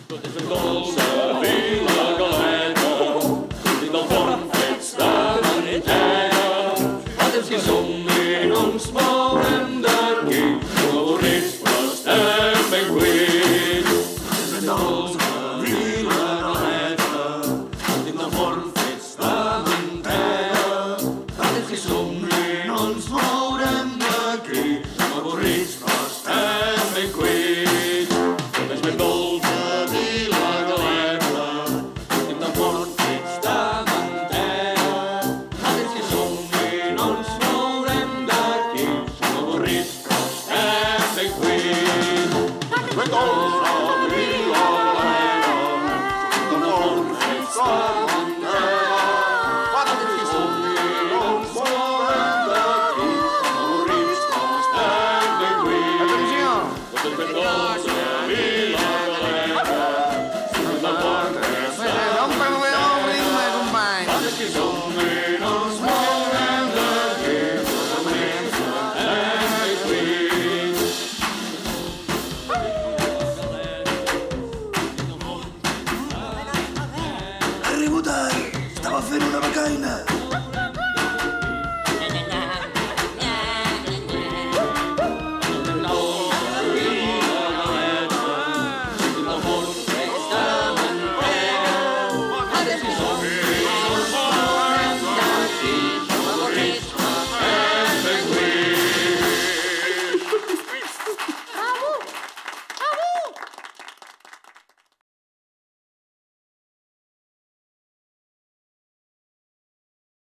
Tot és en dolça vila galeta, i del forn fets de mantega. Fa temps que som i no ens mourem d'aquí, avorrits però estem ben cuits. Tot és en dolça vila galeta, i del forn fets de mantega. Fa temps que som i no ens mourem d'aquí, avorrits però estem ben cuits. Tot és ben dolça vila galeta, i del forn fets de mantega. Fa temps que som i no ens mourem d'aquí, avorrits però estem ben cuits. Ben dolça vila galeta, i del forn fets de mantega. Fa temps que som i no ens mourem d'aquí, avorrits però estem ben cuits. Tot és ben dolça vila galeta, i del forn fets de mantega. Fa temps que som i no ens mourem d'aquí, avorrits però estem ben cuits. Arribo tard, estava fent una becaina.